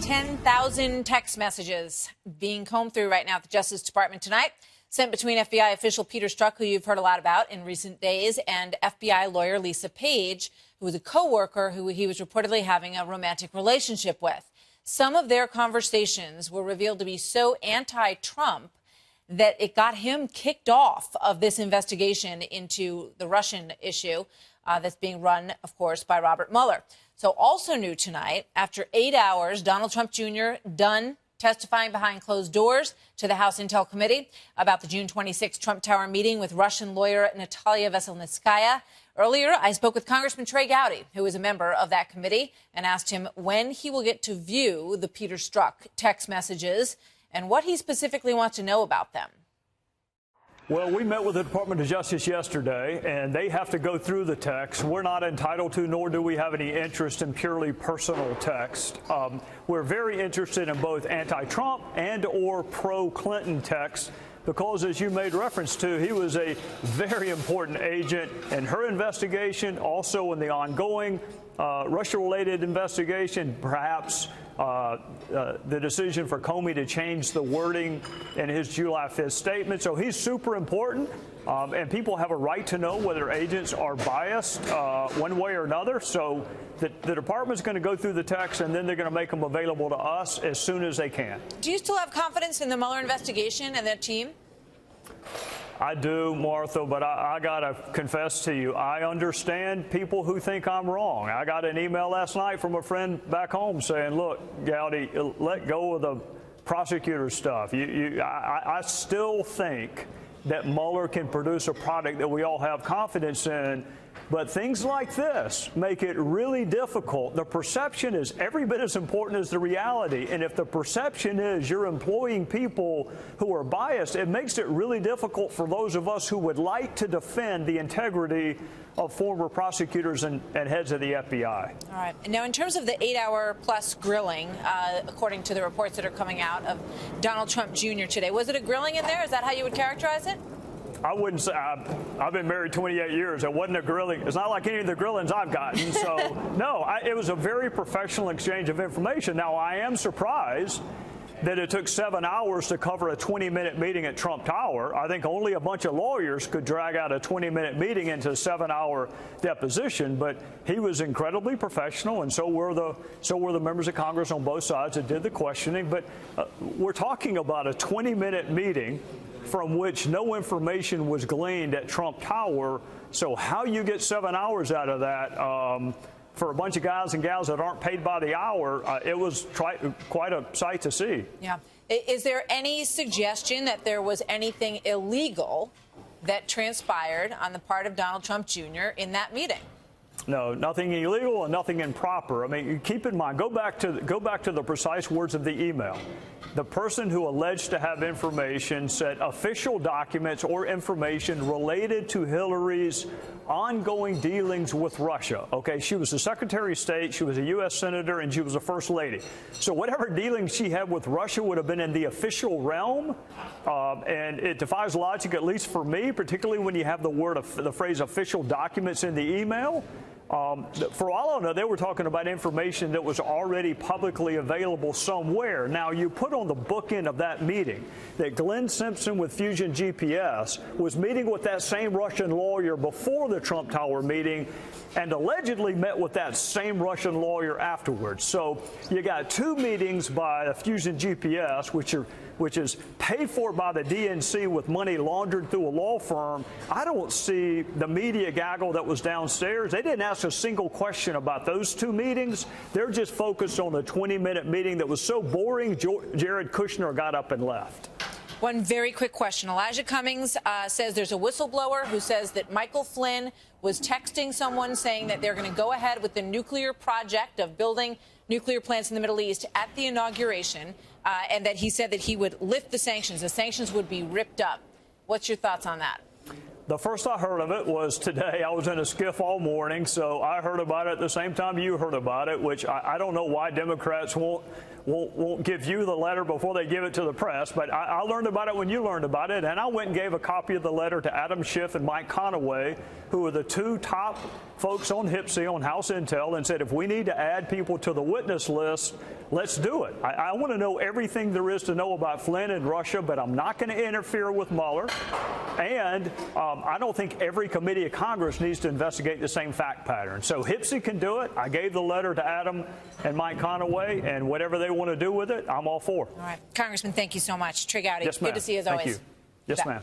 10,000 text messages being combed through right now at the Justice Department tonight, sent between FBI official Peter Strzok, who you've heard a lot about in recent days, and FBI lawyer Lisa Page, who was a co-worker who he was reportedly having a romantic relationship with. Some of their conversations were revealed to be so anti-Trump that it got him kicked off of this investigation into the Russian issue that's being run, of course, by Robert Mueller. So also new tonight, after 8 hours, Donald Trump Jr. done testifying behind closed doors to the House Intel Committee about the June 26 Trump Tower meeting with Russian lawyer Natalia Veselnitskaya. Earlier, I spoke with Congressman Trey Gowdy, who is a member of that committee, and asked him when he will get to view the Peter Strzok text messages and what he specifically wants to know about them. Well, we met with the Department of Justice yesterday, and they have to go through the text. We're not entitled to, nor do we have any interest in purely personal text. We're very interested in both anti-Trump and or pro-Clinton text because, as you made reference to, he was a very important agent in her investigation, also in the ongoing Russia-related investigation, perhaps the decision for Comey to change the wording in his July 5th statement. So he's super important, and people have a right to know whether agents are biased one way or another. So the department's going to go through the text, and then they're going to make them available to us as soon as they can. Do you still have confidence in the Mueller investigation and that team? I do, Martha, but I got to confess to you, I understand people who think I'm wrong. I got an email last night from a friend back home saying, look, Gowdy, let go of the prosecutor stuff. I still think that Mueller can produce a product that we all have confidence in. But things like this make it really difficult. The perception is every bit as important as the reality. And if the perception is you're employing people who are biased, it makes it really difficult for those of us who would like to defend the integrity of former prosecutors and heads of the FBI. All right. Now, in terms of the 8-hour-plus grilling, according to the reports that are coming out of Donald Trump Jr. today, was it a grilling in there? Is that how you would characterize it? I wouldn't say. I've been married 28 years. It wasn't a grilling. It's not like any of the grillings I've gotten. So, no, it was a very professional exchange of information. Now, I am surprised that it took 7 hours to cover a 20-minute meeting at Trump Tower. I think only a bunch of lawyers could drag out a 20-minute meeting into a 7-hour deposition. But he was incredibly professional, and so were the members of Congress on both sides that did the questioning. But we're talking about a 20-minute meeting from which no information was gleaned at Trump Tower. So how you get 7 hours out of that for a bunch of guys and gals that aren't paid by the hour, it was quite a sight to see. Yeah. Is there any suggestion that there was anything illegal that transpired on the part of Donald Trump Jr. in that meeting? No, nothing illegal and nothing improper. I mean, keep in mind, go back to the precise words of the email. The person who alleged to have information said official documents or information related to Hillary's ongoing dealings with Russia. Okay, she was the Secretary of State, she was a U.S. Senator, and she was a First Lady. So whatever dealings she had with Russia would have been in the official realm, and it defies logic, at least for me, particularly when you have the phrase official documents in the email. For all I know, they were talking about information that was already publicly available somewhere. Now, you put on the bookend of that meeting that Glenn Simpson with Fusion GPS was meeting with that same Russian lawyer before the Trump Tower meeting and allegedly met with that same Russian lawyer afterwards. So you got two meetings by Fusion GPS, which is paid for by the DNC with money laundered through a law firm. I don't see the media gaggle that was downstairs. They didn't ask a single question about those two meetings. They're just focused on the 20-minute meeting that was so boring, Jared Kushner got up and left. One very quick question. Elijah Cummings says there's a whistleblower who says that Michael Flynn was texting someone saying that they're going to go ahead with the nuclear project of building nuclear plants in the Middle East at the inauguration, and that he said that he would lift the sanctions. The sanctions would be ripped up. What's your thoughts on that? The first I heard of it was today. I was in a skiff all morning, so I heard about it at the same time you heard about it, which I don't know why Democrats won't give you the letter before they give it to the press. But I learned about it when you learned about it, and I went and gave a copy of the letter to Adam Schiff and Mike Conaway, who are the two top folks on HPSI, on House Intel, and said if we need to add people to the witness list, let's do it. I want to know everything there is to know about Flynn and Russia, but I'm not going to interfere with Mueller. And I don't think every committee of Congress needs to investigate the same fact pattern. So HPSI can do it. I gave the letter to Adam and Mike Conaway, and whatever they want to do with it, I'm all for. All right. Congressman, thank you so much. Trey Gowdy, yes, ma'am. Good to see you as thank always. You. Yes, ma'am.